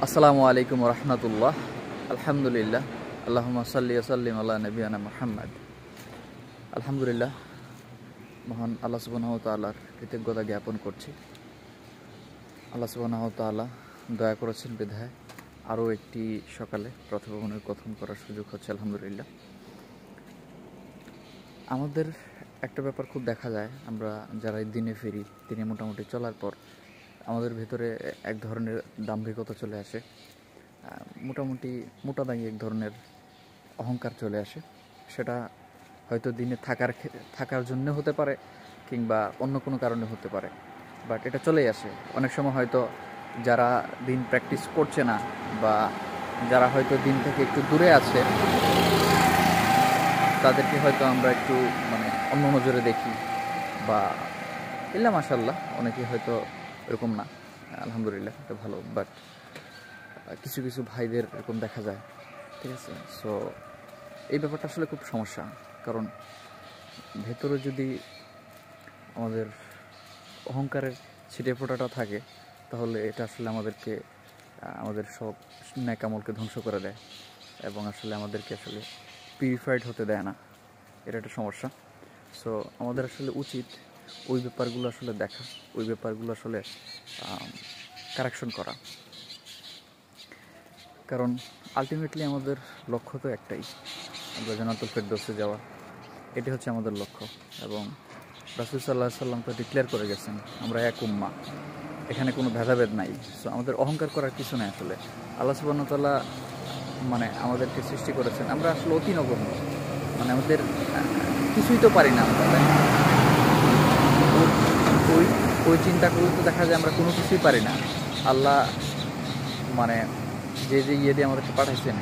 আসসালামু আলাইকুম রহমতুল্লাহ। আলহামদুলিল্লাহ, আল্লাহুম্মা সাল্লি ওয়া সাল্লিম আলা নবিয়ানা মুহাম্মদ। আলহামদুলিল্লাহ, মহান আল্লাহ সুবহানাহু ওয়া তাআলার কৃতজ্ঞতা জ্ঞাপন করছি। আল্লাহ সুবহানাহু ওয়া তাআলা দয়া করেছেন বিধায় আরও একটি সকালে প্রথমনের কথন করার সুযোগ হচ্ছে। আলহামদুলিল্লাহ, আমাদের একটা ব্যাপার খুব দেখা যায়, আমরা যারা দিনে ফিরি, দিনে মোটামুটি চলার পর আমাদের ভেতরে এক ধরনের দাম্ভিকতা চলে আসে, মোটামুটি মোটা দাঁড়িয়ে এক ধরনের অহংকার চলে আসে। সেটা হয়তো দিনে থাকার জন্য হতে পারে, কিংবা অন্য কোনো কারণে হতে পারে, বাট এটা চলেই আসে। অনেক সময় হয়তো যারা দিন প্র্যাকটিস করছে না, বা যারা হয়তো দিন থেকে একটু দূরে আছে, তাদেরকে হয়তো আমরা একটু অন্য নজরে দেখি, বা ইল্লা মাশাল্লাহ অনেকে হয়তো এরকম না, আলহামদুলিল্লাহ এটা ভালো। বাট কিছু কিছু ভাইদের এরকম দেখা যায়, ঠিক আছে। সো এই ব্যাপারটা আসলে খুব সমস্যা, কারণ ভেতরে যদি আমাদের অহংকারের ছিটে ফোঁটাটা থাকে, তাহলে এটা আসলে আমাদেরকে আমাদের সব ন্যাক আমলকে ধ্বংস করে দেয়, এবং আসলে আমাদেরকে আসলে পিউরিফাইড হতে দেয় না। এটা একটা সমস্যা। সো আমাদের আসলে উচিত ওই ব্যাপারগুলো আসলে দেখা, ওই ব্যাপারগুলো আসলে কারেকশন করা, কারণ আলটিমেটলি আমাদের লক্ষ্য তো একটাই, আমরা জান্নাতুল ফেরদৌসে যাওয়া। এটি হচ্ছে আমাদের লক্ষ্য, এবং রাসূল সাল্লাল্লাহু আলাইহি সাল্লাম তো ডিক্লেয়ার করে গেছেন আমরা এক উম্মা, এখানে কোনো ভেদাভেদ নাই। সো আমাদের অহংকার করার কিছু নেই। আসলে আল্লাহ সুবহানাহু ওয়া তাআলা আমাদেরকে সৃষ্টি করেছেন, আমরা আসলে অতি নগণ্য, আমাদের কিছুই তো পারি না আমরা, তাই না? ওই ওই চিন্তা করলে তো দেখা যায় আমরা কোনো কিছুই পারি না। আল্লাহ যে ইয়ে দিয়ে আমাদেরকে পাঠাইছেন,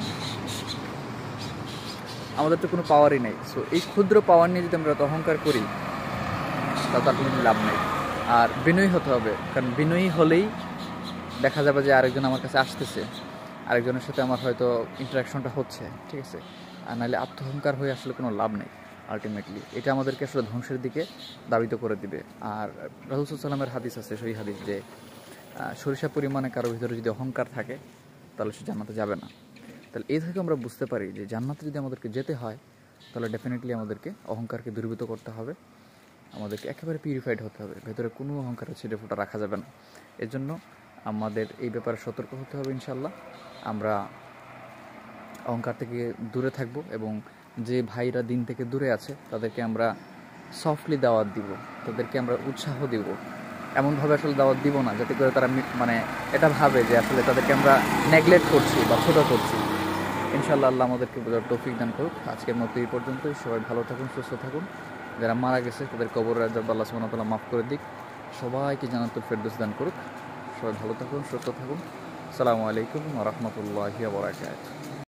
আমাদের তো কোনো পাওয়ারই নেই। সো এই ক্ষুদ্র পাওয়ার নিয়ে যদি আমরা অহংকার করি, তা তার কোনো লাভ নেই। আর বিনয়ী হতে হবে, কারণ বিনয়ী হলেই দেখা যাবে যে আরেকজন আমার কাছে আসতেছে, আরেকজনের সাথে আমার হয়তো ইন্টারাকশনটা হচ্ছে, ঠিক আছে। আর নাহলে আত্মহংকার হয়ে আসলে কোনো লাভ নেই। আলটিমেটলি এটা আমাদেরকে আসলে ধ্বংসের দিকে ধাবিত করে দিবে। আর রাসূল সাল্লাল্লাহু আলাইহি ওয়াসাল্লামের হাদিস আছে, সেই হাদিস, যে সরিষা পরিমাণে কারোর ভিতরে যদি অহংকার থাকে, তাহলে সে জান্নাতে যাবে না। তাহলে এই থেকে আমরা বুঝতে পারি যে জান্নাতে যদি আমাদেরকে যেতে হয়, তাহলে ডেফিনেটলি আমাদেরকে অহংকারকে দূরীভূত করতে হবে, আমাদেরকে একেবারে পিউরিফাইড হতে হবে, ভেতরে কোনো অহংকারের ছিটে ফোঁটা রাখা যাবে না। এর জন্য আমাদের এই ব্যাপারে সতর্ক হতে হবে। ইনশাল্লাহ আমরা অহংকার থেকে দূরে থাকব, এবং যে ভাইরা দিন থেকে দূরে আছে তাদেরকে আমরা সফটলি দাওয়াত দিব, তাদেরকে আমরা উৎসাহ দিব, এমনভাবে আসলে দাওয়াত দিব না যাতে করে তারা এটা ভাবে যে আসলে তাদেরকে আমরা নেগলেক্ট করছি বা ছোটো করছি। ইনশাআল্লাহ আল্লাহ আমাদেরকে বোঝার তৌফিক দান করুক। আজকের মতো এই পর্যন্তই। সবাই ভালো থাকুন, সুস্থ থাকুন। যারা মারা গেছে তাদের কবরের আযাব আল্লাহ সুবহানাহু ওয়া তাআলা মাফ করে দিক, সবাইকে জান্নাতুল ফেরদৌস দান করুক। সবাই ভালো থাকুন, সুস্থ থাকুন। আসসালামু আলাইকুম ওয়া রাহমাতুল্লাহি ওয়া বারাকাতুহু।